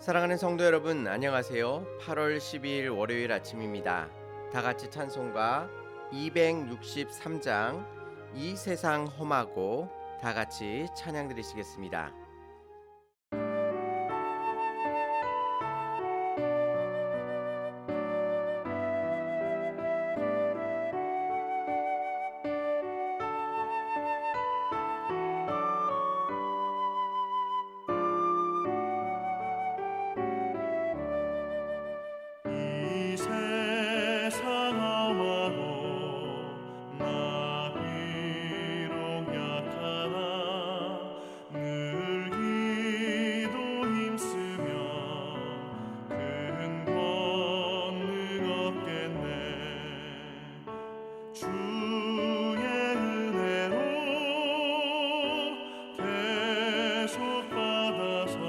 사랑하는 성도 여러분, 안녕하세요. 8월 12일 월요일 아침입니다. 다 같이 찬송가 263장 이 세상 험하고 다 같이 찬양 드리시겠습니다. 이 세상 험하고 나 비록 약하나 늘 기도 힘쓰면 큰 권능 얻겠네. 주의 은혜로 계속 받아서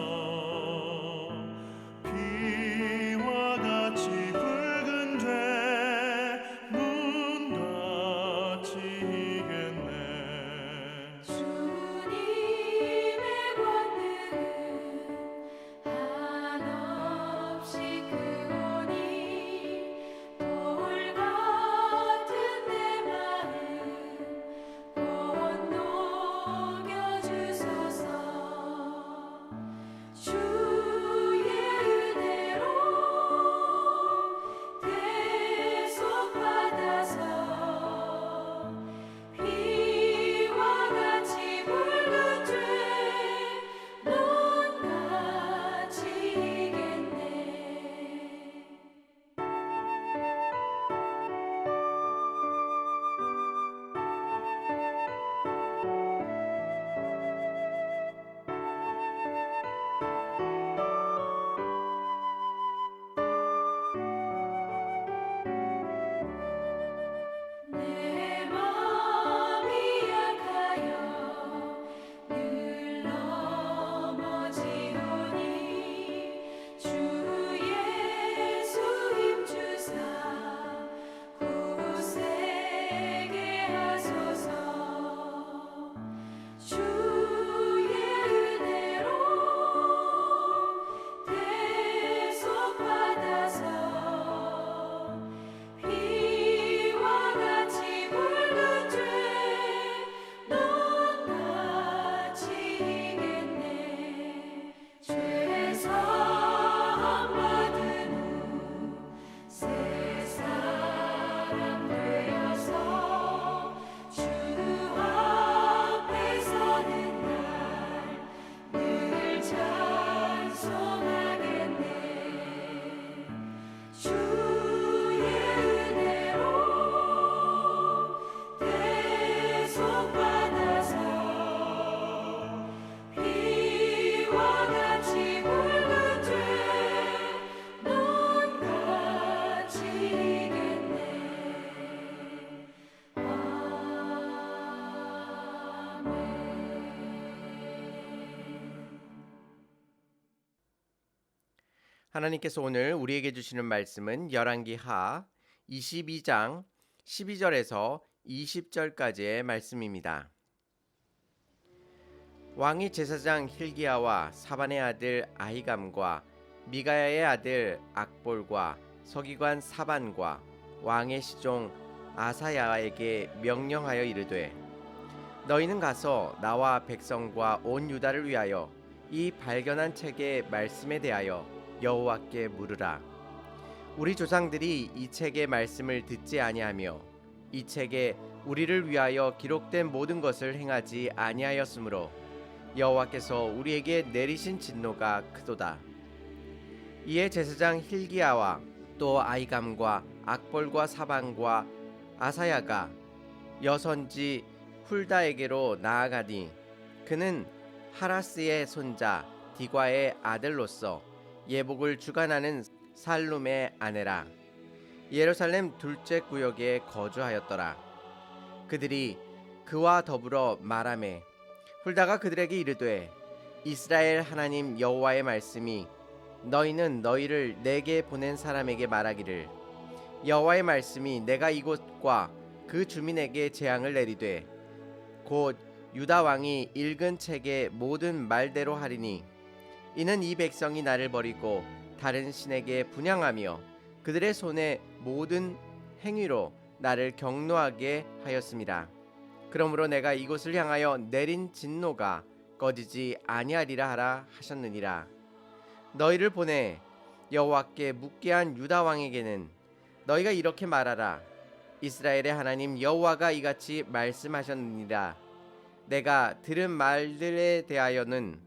피와 같이 붉은 죄 눈같이 이겠네. 주님의 권능은 한없이 크오니 돌 같은 내 마음 곧 녹여주소서. 주의 은혜로 대속받아서 피와 같이 붉은 죄 눈같이 이겠네. 내 마음이 약하여 늘 넘어지오니 주 예수 힘주사 굳세게 하소서. 주의 은혜로 대속받아서 피와 같이 붉은 죄 눈같이 이겠네. 죄 사함 받은 후 새 사람 되어서 주 앞에 서는 날 늘 찬송하겠네. 주의 은혜로 대속받아서 피와 같이 붉은 죄 눈같이 이겠네. 하나님께서 오늘 우리에게 주시는 말씀은 열왕기하 22장 12절에서 20절까지의 말씀입니다. 왕이 제사장 힐기야와 사반의 아들 아히감과 미가야의 아들 악볼과 서기관 사반과 왕의 시종 아사야에게 명령하여 이르되 너희는 가서 나와 백성과 온 유다를 위하여 이 발견한 책의 말씀에 대하여 여호와께 물으라. 우리 조상들이 이 책의 말씀을 듣지 아니하며 이 책에 우리를 위하여 기록된 모든 것을 행하지 아니하였으므로 여호와께서 우리에게 내리신 진노가 크도다. 이에 제사장 힐기야와 또 아히감과 악볼과 사반과 아사야가 여선지 훌다에게로 나아가니 그는 하라스의 손자 디과의 아들로서 예복을 주관하는 살룸의 아내라. 예루살렘 둘째 구역에 거주하였더라. 그들이 그와 더불어 말하매 훌다가 그들에게 이르되 이스라엘 하나님 여호와의 말씀이 너희는 너희를 내게 보낸 사람에게 말하기를 여호와의 말씀이 내가 이곳과 그 주민에게 재앙을 내리되 곧 유다 왕이 읽은 책의 모든 말대로 하리니 이는 이 백성이 나를 버리고 다른 신에게 분향하며 그들의 손의 모든 행위로 나를 경노하게 하였습니다. 그러므로 내가 이곳을 향하여 내린 진노가 꺼지지 아니하리라 하라 하셨느니라. 너희를 보내 여호와께 묻게 한 유다 왕에게는 너희가 이렇게 말하라. 이스라엘의 하나님 여호와가 이같이 말씀하셨느니라. 내가 들은 말들에 대하여는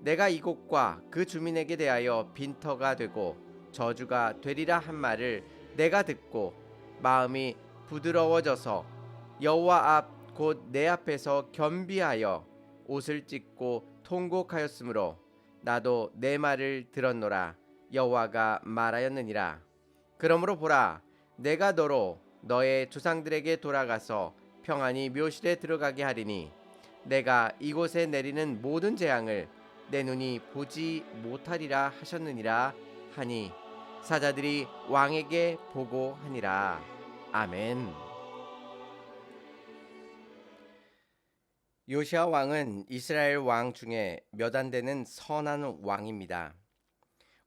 내가 이곳과 그 주민에게 대하여 빈터가 되고 저주가 되리라 한 말을 내가 듣고 마음이 부드러워져서 여호와 앞 곧 내 앞에서 겸비하여 옷을 찢고 통곡하였으므로 나도 내 말을 들었노라. 여호와가 말하였느니라. 그러므로 보라, 내가 너로 너의 조상들에게 돌아가서 평안히 묘실에 들어가게 하리니 내가 이곳에 내리는 모든 재앙을 내 눈이 보지 못하리라 하셨느니라 하니 사자들이 왕에게 보고하니라. 아멘. 요시야 왕은 이스라엘 왕 중에 몇 안 되는 선한 왕입니다.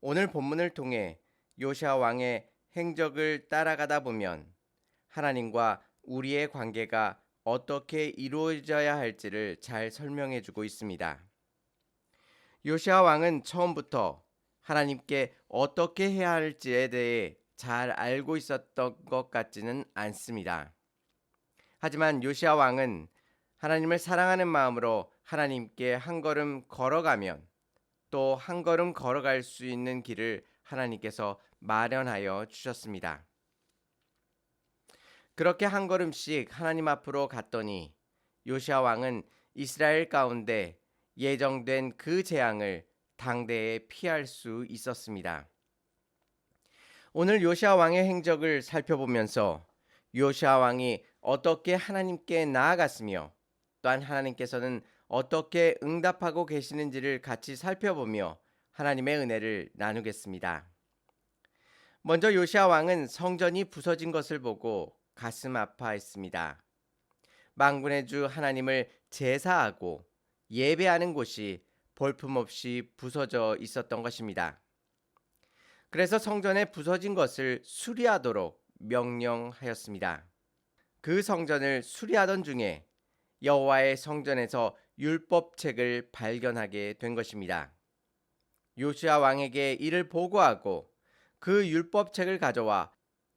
오늘 본문을 통해 요시야 왕의 행적을 따라가다 보면 하나님과 우리의 관계가 어떻게 이루어져야 할지를 잘 설명해 주고 있습니다. 요시야 왕은 처음부터 하나님께 어떻게 해야 할지에 대해 잘 알고 있었던 것 같지는 않습니다. 하지만 요시야 왕은 하나님을 사랑하는 마음으로 하나님께 한 걸음 걸어가면 또 한 걸음 걸어갈 수 있는 길을 하나님께서 마련하여 주셨습니다. 그렇게 한 걸음씩 하나님 앞으로 갔더니 요시야 왕은 이스라엘 가운데 예정된 그 재앙을 당대에 피할 수 있었습니다. 오늘 요시야 왕의 행적을 살펴보면서 요시야 왕이 어떻게 하나님께 나아갔으며 또한 하나님께서는 어떻게 응답하고 계시는지를 같이 살펴보며 하나님의 은혜를 나누겠습니다. 먼저 요시야 왕은 성전이 부서진 것을 보고 가슴 아파했습니다. 만군의 주 하나님을 제사하고 예배하는 곳이 볼품없이 부서져 있었던 것입니다. 그래서 성전에 부서진 것을 수리하도록 명령하였습니다. 그 성전을 수리하던 중에 여호와의 성전에서 율법책을 발견하게 된 것입니다. 요시야 왕에게 이를 보고하고 그 율법책을 가져와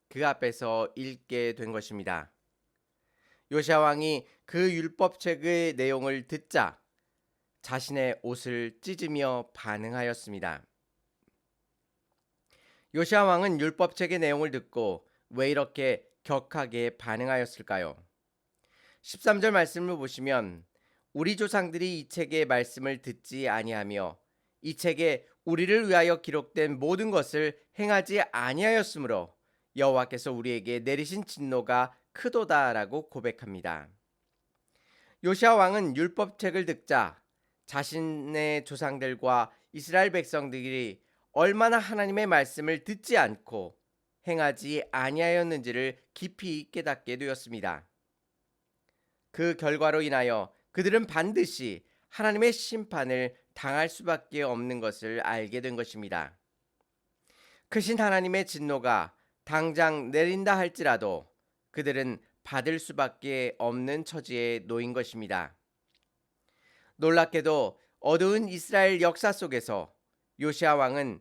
그 앞에서 읽게 된 것입니다. 요시야 왕이 그 율법책의 내용을 듣자 자신의 옷을 찢으며 반응하였습니다. 요시야 왕은 율법책의 내용을 듣고 왜 이렇게 격하게 반응하였을까요? 13절 말씀을 보시면 우리 조상들이 이 책의 말씀을 듣지 아니하며 이 책에 우리를 위하여 기록된 모든 것을 행하지 아니하였으므로 여호와께서 우리에게 내리신 진노가 크도다라고 고백합니다. 요시야 왕은 율법책을 듣자 자신의 조상들과 이스라엘 백성들이 얼마나 하나님의 말씀을 듣지 않고 행하지 아니하였는지를 깊이 깨닫게 되었습니다. 그 결과로 인하여 그들은 반드시 하나님의 심판을 당할 수밖에 없는 것을 알게 된 것입니다. 크신 하나님의 진노가 당장 내린다 할지라도 그들은 받을 수밖에 없는 처지에 놓인 것입니다. 놀랍게도 어두운 이스라엘 역사 속에서 요시야 왕은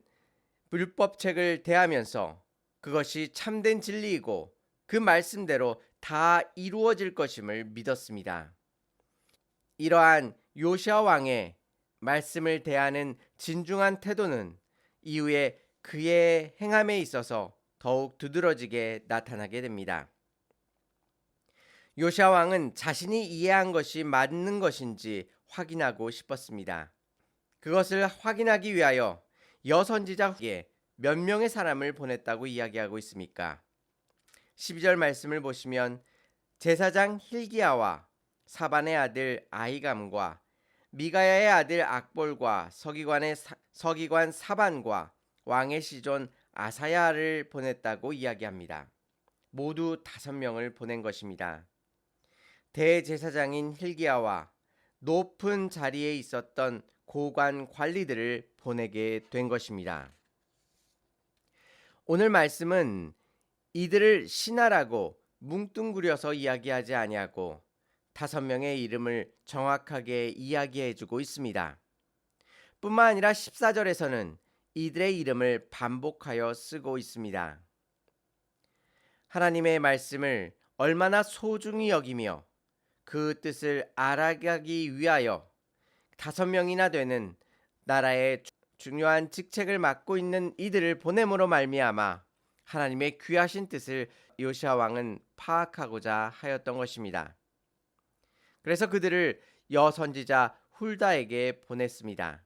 율법책을 대하면서 그것이 참된 진리이고 그 말씀대로 다 이루어질 것임을 믿었습니다. 이러한 요시야 왕의 말씀을 대하는 진중한 태도는 이후에 그의 행함에 있어서 더욱 두드러지게 나타나게 됩니다. 요시야 왕은 자신이 이해한 것이 맞는 것인지 확인하고 싶었습니다. 그것을 확인하기 위하여 여선지자에게 몇 명의 사람을 보냈다고 이야기하고 있습니까? 12절 말씀을 보시면 제사장 힐기야와 사반의 아들 아히감과 미가야의 아들 악볼과 서기관 사반과 왕의 시존 아사야를 보냈다고 이야기합니다. 모두 5명을 보낸 것입니다. 대제사장인 힐기야와 높은 자리에 있었던 고관 관리들을 보내게 된 것입니다. 오늘 말씀은 이들을 신하라고 뭉뚱그려서 이야기하지 아니하고 5명의 이름을 정확하게 이야기해주고 있습니다. 뿐만 아니라 14절에서는 이들의 이름을 반복하여 쓰고 있습니다. 하나님의 말씀을 얼마나 소중히 여기며 그 뜻을 알아가기 위하여 5명이나 되는 나라의 중요한 직책을 맡고 있는 이들을 보냄으로 말미암아 하나님의 귀하신 뜻을 요시야 왕은 파악하고자 하였던 것입니다. 그래서 그들을 여선지자 훌다에게 보냈습니다.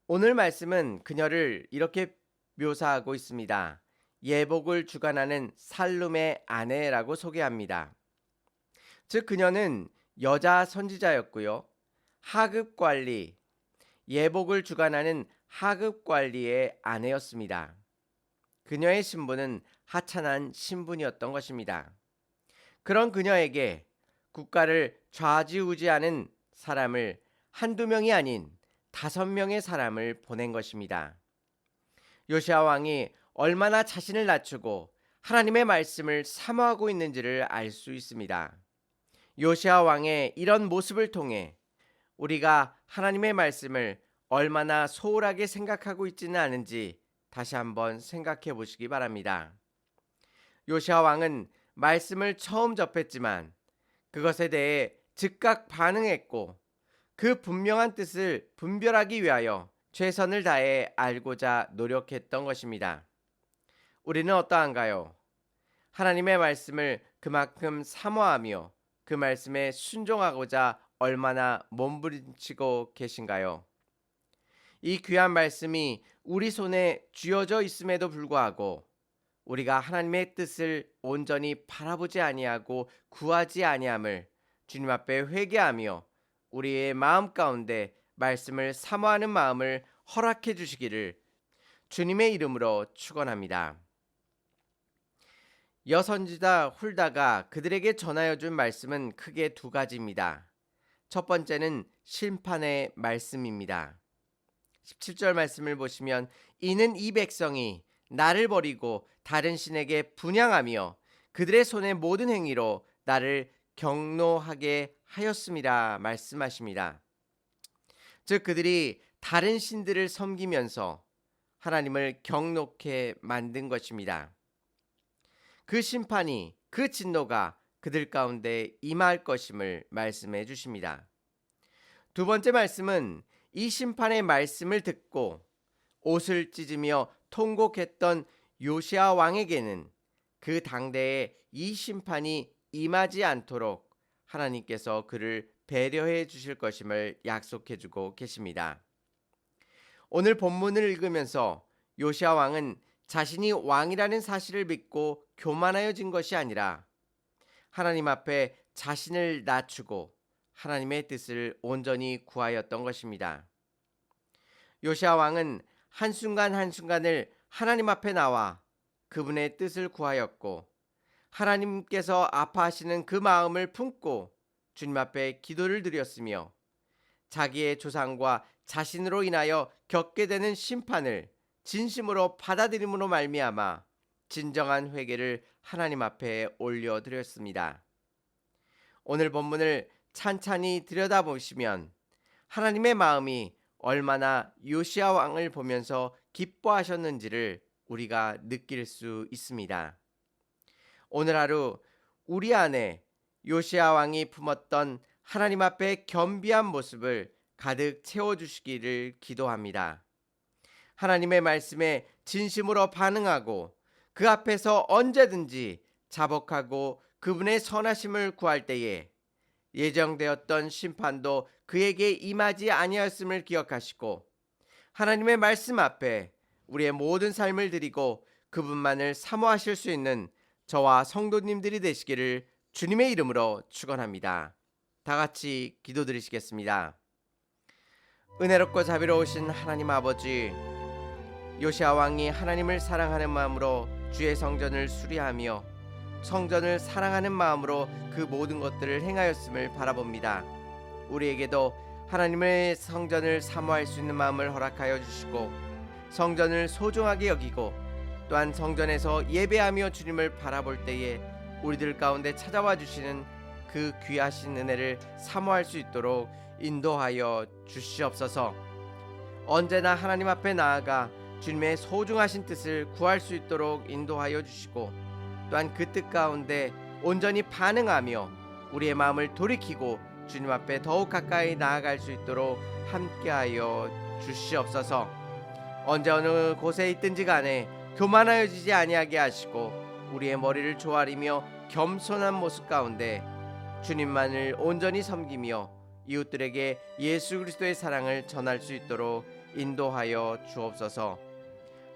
오늘 말씀은 그녀를 이렇게 묘사하고 있습니다. 예복을 주관하는 살룸의 아내라고 소개합니다. 즉 그녀는 여자 선지자였고요. 하급 관리, 예복을 주관하는 하급 관리의 아내였습니다. 그녀의 신분은 하찮은 신분이었던 것입니다. 그런 그녀에게 국가를 좌지우지하는 사람을 한두 명이 아닌 5명의 사람을 보낸 것입니다. 요시야 왕이 얼마나 자신을 낮추고 하나님의 말씀을 사모하고 있는지를 알 수 있습니다. 요시야 왕의 이런 모습을 통해 우리가 하나님의 말씀을 얼마나 소홀하게 생각하고 있지는 않은지 다시 한번 생각해 보시기 바랍니다. 요시야 왕은 말씀을 처음 접했지만 그것에 대해 즉각 반응했고 그 분명한 뜻을 분별하기 위하여 최선을 다해 알고자 노력했던 것입니다. 우리는 어떠한가요? 하나님의 말씀을 그만큼 사모하며 그 말씀에 순종하고자 얼마나 몸부림치고 계신가요? 이 귀한 말씀이 우리 손에 쥐어져 있음에도 불구하고 우리가 하나님의 뜻을 온전히 바라보지 아니하고 구하지 아니함을 주님 앞에 회개하며 우리의 마음 가운데 말씀을 사모하는 마음을 허락해 주시기를 주님의 이름으로 축원합니다. 여선지자 훌다가 그들에게 전하여 준 말씀은 크게 2가지입니다. 첫 번째는 심판의 말씀입니다. 17절 말씀을 보시면 이는 이 백성이 나를 버리고 다른 신에게 분향하며 그들의 손의 모든 행위로 나를 경노하게 하였음이라 말씀하십니다. 즉 그들이 다른 신들을 섬기면서 하나님을 경노케 만든 것입니다. 그 심판이 그 진노가 그들 가운데 임할 것임을 말씀해 주십니다. 2번째 말씀은 이 심판의 말씀을 듣고 옷을 찢으며 통곡했던 요시야 왕에게는 그 당대에 이 심판이 임하지 않도록 하나님께서 그를 배려해 주실 것임을 약속해 주고 계십니다. 오늘 본문을 읽으면서 요시야 왕은 자신이 왕이라는 사실을 믿고 교만하여진 것이 아니라 하나님 앞에 자신을 낮추고 하나님의 뜻을 온전히 구하였던 것입니다. 요시야 왕은 한순간 한순간을 하나님 앞에 나와 그분의 뜻을 구하였고 하나님께서 아파하시는 그 마음을 품고 주님 앞에 기도를 드렸으며 자기의 조상과 자신으로 인하여 겪게 되는 심판을 진심으로 받아들임으로 말미암아 진정한 회개를 하나님 앞에 올려드렸습니다. 오늘 본문을 찬찬히 들여다보시면 하나님의 마음이 얼마나 요시야 왕을 보면서 기뻐하셨는지를 우리가 느낄 수 있습니다. 오늘 하루 우리 안에 요시야 왕이 품었던 하나님 앞에 겸비한 모습을 가득 채워주시기를 기도합니다. 하나님의 말씀에 진심으로 반응하고 그 앞에서 언제든지 자복하고 그분의 선하심을 구할 때에 예정되었던 심판도 그에게 임하지 아니하였음을 기억하시고 하나님의 말씀 앞에 우리의 모든 삶을 드리고 그분만을 사모하실 수 있는 저와 성도님들이 되시기를 주님의 이름으로 축원합니다. 다 같이 기도드리시겠습니다. 은혜롭고 자비로우신 하나님 아버지, 요시야 왕이 하나님을 사랑하는 마음으로 주의 성전을 수리하며 성전을 사랑하는 마음으로 그 모든 것들을 행하였음을 바라봅니다. 우리에게도 하나님의 성전을 사모할 수 있는 마음을 허락하여 주시고 성전을 소중하게 여기고 또한 성전에서 예배하며 주님을 바라볼 때에 우리들 가운데 찾아와 주시는 그 귀하신 은혜를 사모할 수 있도록 인도하여 주시옵소서. 언제나 하나님 앞에 나아가 주님의 소중하신 뜻을 구할 수 있도록 인도하여 주시고 또한 그 뜻 가운데 온전히 반응하며 우리의 마음을 돌이키고 주님 앞에 더욱 가까이 나아갈 수 있도록 함께하여 주시옵소서. 언제 어느 곳에 있든지 간에 교만하여지지 아니하게 하시고 우리의 머리를 조아리며 겸손한 모습 가운데 주님만을 온전히 섬기며 이웃들에게 예수 그리스도의 사랑을 전할 수 있도록 인도하여 주옵소서.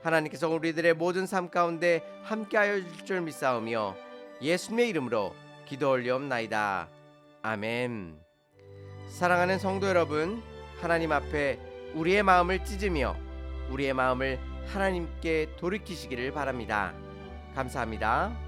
하나님께서 우리들의 모든 삶 가운데 함께하여 줄 줄 믿사오며 예수님의 이름으로 기도 올리옵나이다. 아멘. 사랑하는 성도 여러분, 하나님 앞에 우리의 마음을 찢으며 우리의 마음을 하나님께 돌이키시기를 바랍니다. 감사합니다.